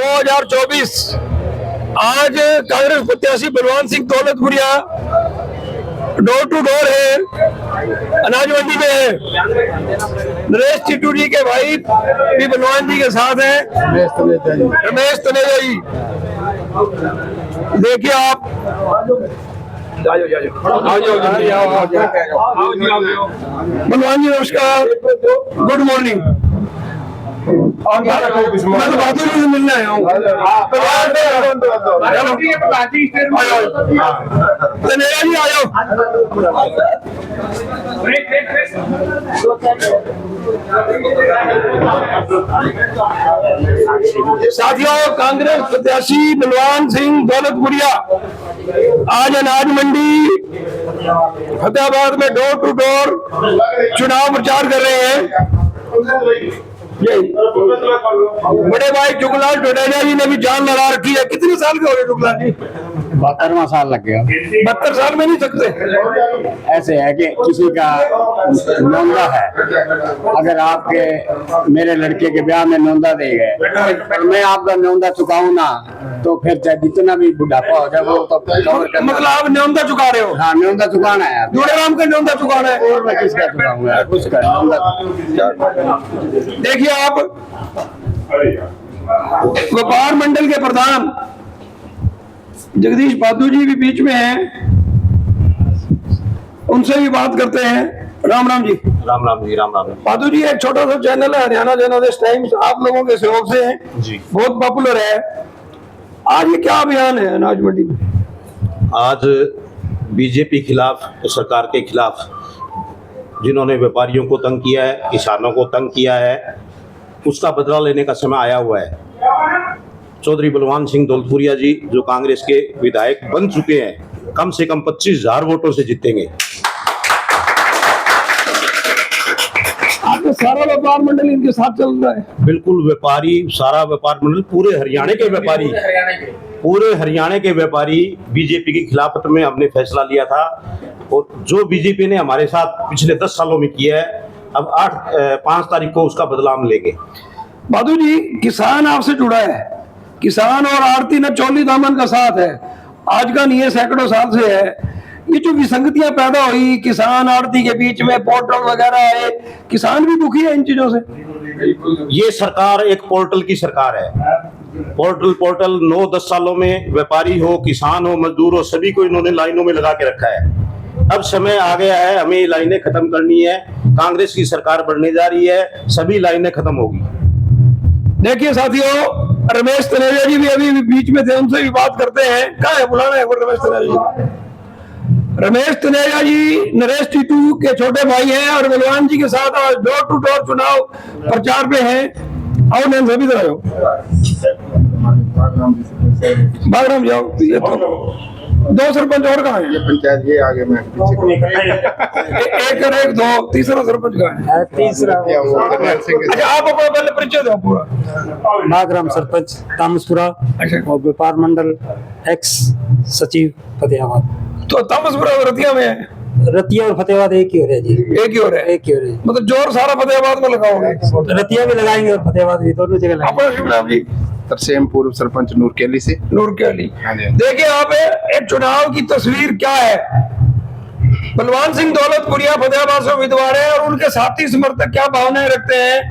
2024 आज कांग्रेस प्रत्याशी Balwan Singh Daulatpuriya door to door है, अनाज मंडी में है। नरेश टिटू जी के भाई भी बलवान जी के साथ हैं, रमेश तनेजा जी। देखिए आप बलवान जी नमस्कार, गुड मॉर्निंग। मैं तो बहादुर जी से मिलने आया हूँ। तनेजा जी आ जाओ। साथियों, कांग्रेस प्रत्याशी बलवान सिंह दौलतपुरिया आज अनाज मंडी फतेहाबाद में डोर टू डोर चुनाव प्रचार कर रहे हैं। बड़े भाई जुगलाल टोडेजा जी ने भी जान लड़ा रखी है। कितने साल के हो गए जुगलाल जी? 72वां साल लग गया। 72 साल में नहीं सकते। ऐसे है कि किसी का नौंदा है, अगर आपके मेरे लड़के के ब्याह में नौंदा दे गए और मैं आपका नौंदा चुकाऊं ना, तो फिर चाहे जितना भी बुढ़ापा हो जाए वो तो मतलब आप न्योंदा चुका रहे हो? हाँ, न्योंदा चुकाना है। जोड़ेराम का न्योंदा चुकाना है और मैं किसका चुकाऊंगा? उसका न्योंदा। देखिए आप व्यापार मंडल के प्रधान जगदीश पादू जी भी बीच में हैं, उनसे भी बात करते हैं। राम राम जी। राम राम जी। राम राम पादू जी, एक छोटा सा चैनल है हरियाणा जर्नलिस्ट टाइम्स, आप लोगों के सहयोग से है जी, बहुत पॉपुलर है। आज ये क्या अभियान है अनाज मंडी में? आज बीजेपी खिलाफ, सरकार के खिलाफ, जिन्होंने व्यापारियों को तंग किया है, किसानों को तंग किया है, उसका बदला लेने का समय आया हुआ है। चौधरी बलवान सिंह दौलतपुरिया जी जो कांग्रेस के विधायक बन चुके हैं, कम से कम 25,000 वोटों से जीतेंगे। आपका सारा व्यापार मंडल इनके साथ चल रहा है? बिल्कुल, व्यापारी, सारा व्यापार मंडल, पूरे हरियाणा के व्यापारी बीजेपी की खिलाफत में हमने फैसला लिया था, और जो बीजेपी ने हमारे साथ पिछले 10 सालों में किया है, अब 5 तारीख को उसका बदला हम लेंगे। बादू जी, किसान आपसे जुड़ा है, किसान और आड़ती न चौली दामन का साथ है, आज का नहीं है, सैकड़ों साल से है। ये जो विसंगतियां पैदा हुई किसान आड़ती के बीच में, पोर्टल वगैरह है, किसान भी दुखी है इन चीजों से। ये सरकार एक पोर्टल की सरकार है। पोर्टल 9-10 सालों में व्यापारी हो, किसान हो, मजदूर हो, सभी को इन्होंने लाइनों में लगा के रखा है। अब समय आ गया है, हमें ये लाइनें खत्म करनी है। कांग्रेस की सरकार बढ़ने जा रही है, सभी लाइनें खत्म होगी। देखिए साथियों, रमेश तनेजा जी भी अभी बीच में थे, उनसे भी बात करते हैं। कहाँ है, बुलाना है रमेश तनेजा जी। रमेश तनेजा जी नरेश टिटू के छोटे भाई हैं और बलवान जी के साथ आज डोर टू डोर चुनाव प्रचार पे हैं। आओ नैन सभी तरह बागराम जाओ। ये तो 2 सरपंच और कहाँ है? ये पंचायत ये आगे में एक और एक 2, तीसरा सरपंच कहाँ है? तीसरा। अच्छा, आप अपना पहले परिचय दो पूरा। बागराम सरपंच तामसपुरा और व्यापार मंडल एक्स सचिव फतेहाबाद। तो तामसपुरा रतिया में है? रतिया और फतेहाबाद एक ही हो रहा है जी। एक ही हो रहा है? एक ही हो रहा है। मतलब जोर सारा फतेहाबाद में लगाओगे? रतिया भी लगाएंगे और फतेहाबाद भी, दोनों जगह लगाएंगे। अपना शुभ नाम जी? तरसेम पूर्व सरपंच नूर के अली से। नूर के अली। देखिए आप एक चुनाव की तस्वीर क्या है। बलवान सिंह दौलतपुरिया फतेहाबाद से उम्मीदवार है और उनके साथी समर्थक क्या भावनाएं रखते हैं।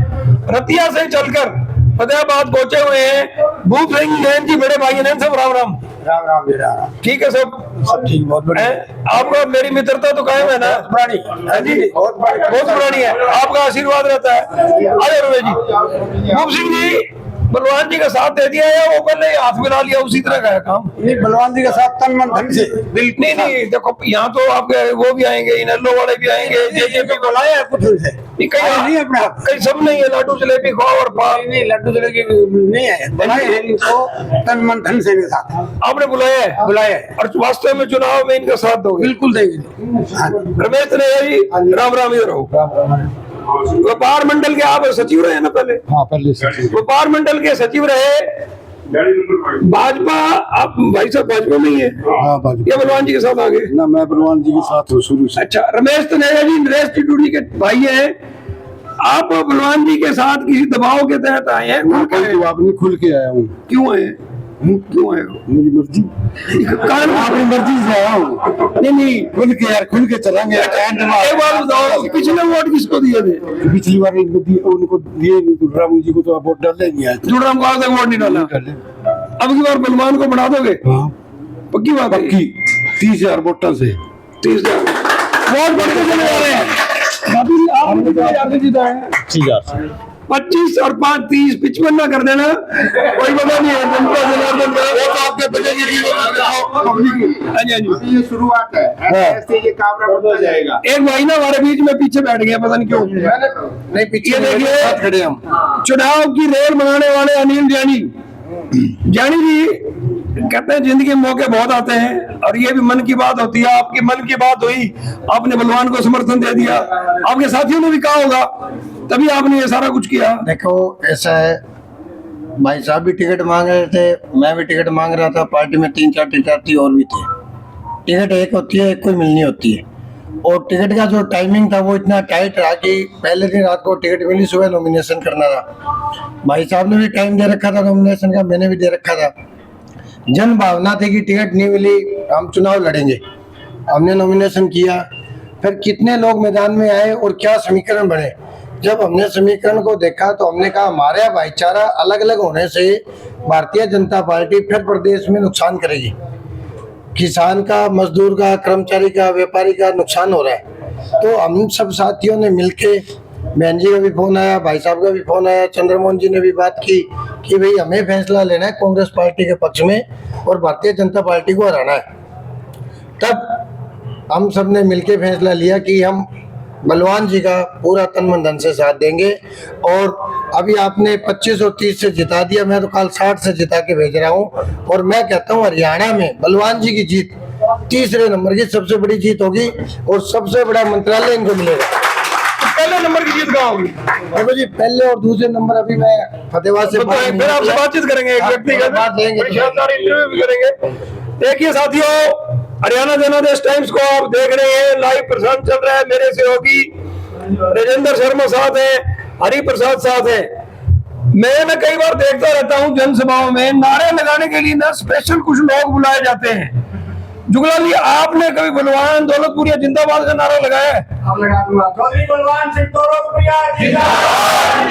रतिया से चलकर फतेहाबाद पहुंचे हुए हैं भूप सिंह नैन जी, बड़े भाई नैन साहब। राम राम। राम राम जी। राम। ठीक है सब ठीक, बहुत बढ़िया। आपका मेरी मित्रता तो कायम है ना? पुरानी है जी, बहुत पुरानी है। आपका आशीर्वाद रहता है। अरे रमेश जी, भूप सिंह जी बलवान जी का साथ दे दिया है, वो पहले हाथ मिला लिया, उसी तरह का है काम? नहीं, बलवान जी के साथ तन मन धन से। बिल्कुल नहीं, देखो यहाँ तो आपके वो भी आएंगे, इनलो वाले भी आएंगे, जेजेपी बुलाया है कुछ से नहीं अपना, कहीं सब नहीं है, लड्डू जलेबी खाओ और पाओ। नहीं, लड्डू जलेबी नहीं है, बुलाए हैं इनको तन मन धन से साथ। आपने बुलाया है? बुलाया है और वास्तव में चुनाव में इनका साथ दोगे? बिल्कुल देंगे। रमेश तनेजा जी, राम राम। इधर हो। व्यापार मंडल के आप सचिव रहे ना पहले? हाँ, पहले सचिव। व्यापार मंडल के सचिव रहे। भाजपा, आप भाई साहब भाजपा में ही है? हाँ, भाजपा। या बलवान जी के साथ आगे? ना, मैं बलवान जी के साथ हूँ शुरू से। अच्छा, रमेश तनेजा जी नरेश टिटू जी के भाई हैं। आप बलवान जी के साथ किसी दबाव के तहत आए हैं? आपने खुल के आया हूँ। क्यों आए? क्यों आए? मेरी मर्जी, कारण अपनी मर्जी से आया हूँ। नहीं खुल के यार, खुल के चलेंगे। एक बात बताओ, पिछले वोट किसको दिए थे? पिछली बार उनको दिए नहीं, दुर्राम जी को तो आप वोट डाले नहीं आए। जुड़राम को आज तक वोट नहीं डाला। अब की बार बलवान को बढ़ा दोगे? हाँ पक्की बात है? पक्की 30,000 वोटों से। 30,000 वोट बढ़ के चले जा रहे हैं। बाबू जी आप कितने हजार से जीता है? 25 और 5 30 55 ना कर देना, कोई पता नहीं है जनता जनार्दन का। वो तो आपके बचेगी पब्लिक। हाँ जी, ये शुरुआत है, ऐसे ये काम बढ़ता जाएगा। एक भाई ना हमारे बीच में पीछे बैठ गया, पता नहीं क्यों। नहीं पीछे ये देखिए, साथ खड़े हम। चुनाव की रेल बनाने वाले अनिल जानी जी कहते हैं जिंदगी में मौके बहुत आते हैं और ये भी मन की बात होती है। आपकी मन की बात हुई, आपने बलवान को समर्थन दे दिया, आपके साथियों ने भी कहा होगा, तभी आपने ये सारा कुछ किया। देखो ऐसा है, भाई साहब भी टिकट मांग रहे थे, मैं भी टिकट मांग रहा था, पार्टी में 3-4 टिकट और भी थे। टिकट एक होती है, एक कोई मिलनी होती है, और टिकट का जो टाइमिंग था वो इतना टाइट रहा कि पहले दिन रात को टिकट मिली, सुबह नॉमिनेशन करना था। भाई साहब ने भी टाइम दे रखा था नॉमिनेशन का, मैंने भी दे रखा था। जन भावना थी कि टिकट नहीं मिली, हम चुनाव लड़ेंगे। हमने नॉमिनेशन किया, फिर कितने लोग मैदान में आए और क्या समीकरण बने। जब हमने समीकरण को देखा तो हमने कहा हमारा भाईचारा अलग अलग होने से भारतीय जनता पार्टी फिर प्रदेश में नुकसान करेगी। किसान का, मजदूर का, कर्मचारी का, व्यापारी का नुकसान हो रहा है। तो हम सब साथियों ने मिलके, बहन जी का भी फोन आया, भाई साहब का भी फोन आया, चंद्रमोहन जी ने भी बात की कि भाई हमें फैसला लेना है कांग्रेस पार्टी के पक्ष में और भारतीय जनता पार्टी को हराना है। तब हम सब ने मिलके फैसला लिया कि हम बलवान जी का पूरा तन मन धन से साथ देंगे। और अभी आपने 25 और 30 से जिता दिया, मैं तो कल 60 से जिता के भेज रहा हूँ। और मैं कहता हूँ हरियाणा में बलवान जी की जीत तीसरे नंबर की सबसे बड़ी जीत होगी और सबसे बड़ा मंत्रालय इनको मिलेगा। पहले नंबर की जीत कहाँ होगी? देखो जी, पहले और दूसरे नंबर अभी मैं फतेहाबाद से फिर आपसे बातचीत करेंगे, एक व्यक्तिगत बात देंगे, शानदार इंटरव्यू भी करेंगे। देखिए साथियों, हरियाणा जनादेश टाइम्स को आप देख रहे हैं, लाइव प्रसारण चल रहा है। मेरे सहयोगी राजेंद्र शर्मा साथ हैं, हरि प्रसाद साथ हैं। मैं ना कई बार देखता रहता हूँ जनसभाओं में नारे लगाने के लिए ना स्पेशल कुछ लोग बुलाए जाते हैं। जुगला जी, आपने कभी बलवान दौलतपुरिया जिंदाबाद का नारा लगाया है? चौधरी बलवान सिंह दौलतपुरिया जिंदाबाद,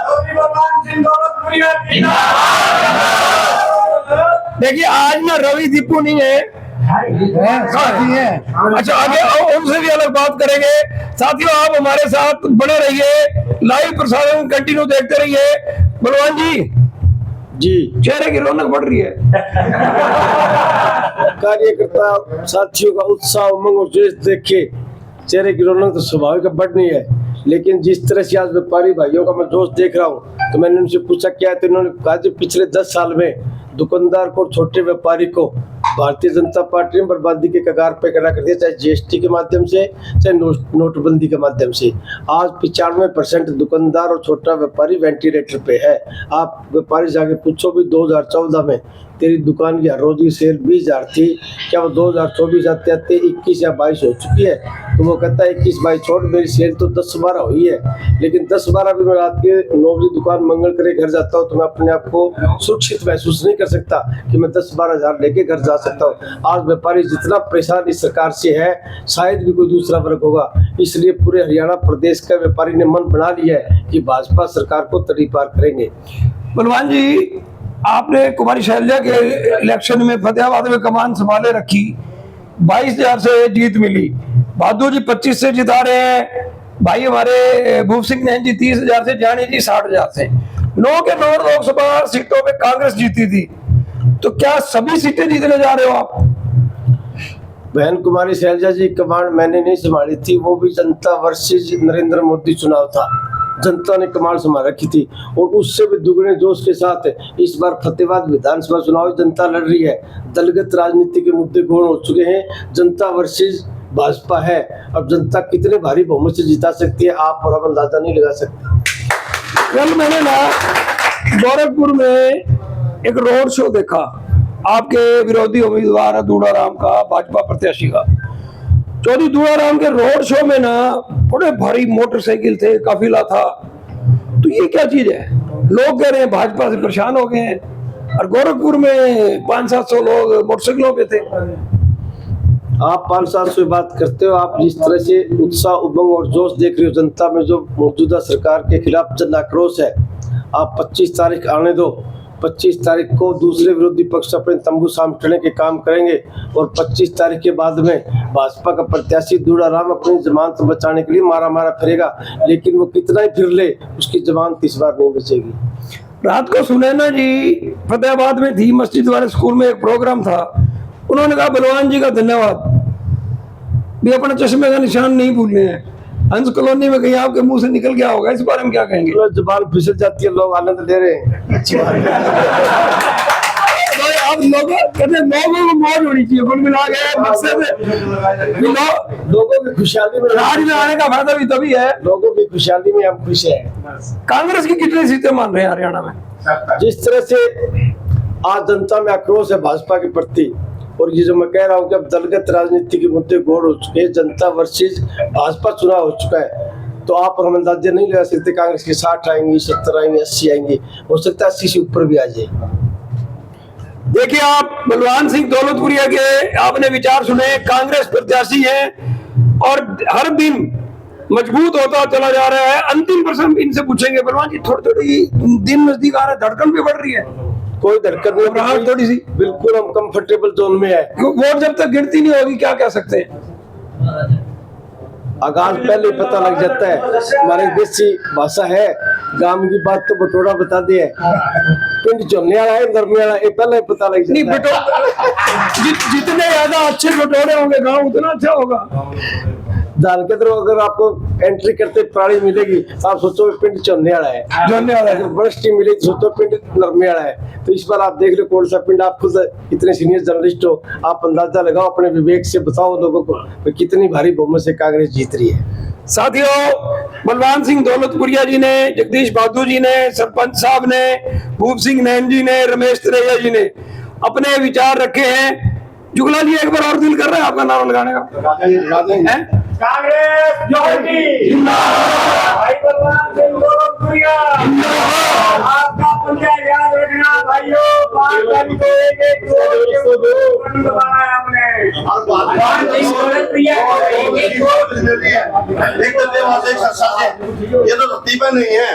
चौधरी बलवान सिंह दौलतपुरिया जिंदाबाद। देखिए आज ना रवि दीपू नहीं है, साथी है। अच्छा, आगे उनसे भी अलग बात करेंगे। साथियों, आप हमारे साथ बने रहिए, लाइव प्रसारण कंटिन्यू देखते रहिए। बलवान जी, चेहरे की रौनक बढ़ रही है। कार्यकर्ता साथियों का उत्साह, उमंग और जोश देख के चेहरे की रौनक तो स्वाभाविक बढ़नी है, लेकिन जिस तरह से आज व्यापारी भाइयों का मैं जोश देख रहा हूँ, तो मैंने उनसे पूछा क्या है, तो उन्होंने कहा कि पिछले 10 साल में दुकानदार को, छोटे व्यापारी को भारतीय जनता पार्टी ने बर्बादी के कगार पे खड़ा कर दिया, चाहे जीएसटी के माध्यम से, चाहे नोटबंदी के माध्यम से। आज 95% दुकानदार और छोटा व्यापारी वेंटिलेटर पे है। आप व्यापारी जाके पूछो भी 2014 में तेरी दुकान की हर रोज की सेल 20,000 थी, क्या वो 2024 आते आते 21 या 22 हो चुकी है? तो वो कहता है 21-22 छोड़, मेरी सेल तो 10-12 हुई है। लेकिन 10-12 भी मैं रात के 9 बजे दुकान मंगल करे घर जाता हूँ तो मैं अपने आप को सुरक्षित महसूस नहीं कर सकता कि मैं 10-12 हज़ार लेके घर जा सकता हूँ। आज व्यापारी जितना परेशान इस सरकार से है, शायद भी कोई दूसरा वर्ग होगा। इसलिए पूरे हरियाणा प्रदेश का व्यापारी ने मन बना लिया है कि भाजपा सरकार को तड़ी पार करेंगे। बलवान जी, आपने कुमारी शैलजा के इलेक्शन में फतेहाबाद में कमान संभाले रखी, 22,000 से जीत मिली। बहादुर जी 25 से जिता रहे हैं, भाई हमारे भूप सिंह नैन जी 30,000 से, जानी जी 60,000 से। 9 के 9 लोकसभा सीटों पे कांग्रेस जीती थी, तो क्या सभी सीटें जीतने जा रहे हो आप? बहन कुमारी शैलजा जी कमान मैंने नहीं संभाली थी, वो भी जनता वर्सेस नरेंद्र मोदी चुनाव था, जनता ने कमान संभाल रखी थी। और उससे भी दुगने जोश के साथ इस बार फतेहाबाद विधानसभा चुनाव जनता लड़ रही है। दलगत राजनीति के मुद्दे गौण हो चुके हैं, जनता वर्सेस भाजपा है। अब जनता कितने भारी बहुमत से जिता सकती है, आप और हम अंदाजा नहीं लगा सकते। कल मैंने ना गोरखपुर में एक रोड शो देखा, आपके विरोधी उम्मीदवार दूड़ा राम का, भाजपा प्रत्याशी का। चौधरी दूराराम के रोड शो में ना बड़े भारी मोटरसाइकिल थे, काफिला था। तो ये क्या चीज है? लोग कह रहे हैं भाजपा से परेशान हो गए हैं, और गोरखपुर में 500-700 लोग मोटरसाइकिलों पे थे। आप 500-700 बात करते हो, आप जिस तरह से उत्साह, उमंग और जोश देख रहे हो जनता में, जो मौजूदा सरकार के खिलाफ जन आक्रोश है, आप 25 तारीख आने दो। 25 तारीख को दूसरे विरोधी पक्ष अपने तंबू सामटने के काम करेंगे, और 25 तारीख के बाद में भाजपा का प्रत्याशी दूराराम अपनी जमानत बचाने के लिए मारा मारा फिरेगा, लेकिन वो कितना ही फिर ले, उसकी जमानत इस बार नहीं बचेगी। रात को सुनैना जी फतेहाबाद में थी, मस्जिद वाले स्कूल में एक प्रोग्राम था। उन्होंने कहा बलवान जी का धन्यवाद, भी अपने चश्मे का निशान नहीं भूलने हैं। हंस कॉलोनी में कहीं आपके मुंह से निकल गया होगा, इस बारे में क्या कहेंगे? जबान फिसल जाती है, लोग आनंद ले रहे हैं, अच्छी बात है। आप लोगों कहते लोगों को मौज होनी चाहिए, कुल मिला के मकसद है लोगों की खुशहाली में, राज में आने का फायदा भी तभी है। लोगों की खुशहाली में हम खुश हैं। कांग्रेस की कितनी सीटें मान रहे हैं हरियाणा में? जिस तरह से आज जनता में आक्रोश है भाजपा के प्रति, और ये जो मैं कह रहा हूँ कि अब दलगत राजनीति के मुद्दे गौर हो चुके हैं, जनता वर्सेस भाजपा चुनाव हो चुका है, तो आप हम अंदाजे नहीं लगा सकते कांग्रेस की 60 आएंगी, 70 आएंगी, 80 आएंगी, हो सकता है 80 से ऊपर भी आ जाए। देखिए, आप बलवान सिंह दौलतपुरिया के आपने विचार सुने, कांग्रेस प्रत्याशी हैं और हर दिन मजबूत होता चला जा रहा है। अंतिम प्रश्न इनसे पूछेंगे, बलवान जी थोड़ी थोड़ी दिन नजदीक आ रहा है, धड़कन भी बढ़ रही है? कोई धड़कन नहीं, घबराहट थोड़ी सी? बिल्कुल हम कंफर्टेबल जोन में है। वोट जब तक गिनती नहीं होगी क्या कह सकते हैं? आगाज पहले ही पता लग जाता है। हमारे देसी भाषा है, गांव की बात तो बटोरा बता दिया, पिंड चलने वाला है, नरमे वाला, ये पहले ही पता लग नहीं, जाता है। जितने ज्यादा अच्छे बटोरे होंगे गांव, उतना अच्छा होगा। दाल के अंदर अगर आपको एंट्री करते प्राणी मिलेगी तो आप सोचो पिंड चलने वाला है, जानने वाला है। अगर बृष्टि मिलेगी तो सोचो पिंड नरमे वाला है। तो इस बार आप देख लो कौन सा पिंड, आप खुद इतने सीनियर जर्नलिस्ट हो, आप अंदाजा लगाओ, अपने विवेक से बताओ लोगों को कि कितनी भारी बहुमत से कांग्रेस जीत रही है। साथियों, बलवान सिंह दौलतपुरिया जी ने, जगदीश बहादुर जी ने, सरपंच साहब ने, भूप सिंह नैन जी ने, रमेश तनेजा जी ने अपने विचार रखे हैं। जुगला जी एक बार और दिल कर रहे हैं आपका नाम लगाने का? हैं? कांग्रेस जोगी जिंदाबाद, भाई बलवान सिंह दौलतपुरिया जिंदाबाद। आपका पंचायत याद रखना भाइयों, 5 तारीख को एक वोट बनाया हमने। बलवान सिंह दौलतपुरिया एक वोट। ये तो लतीफा नहीं है।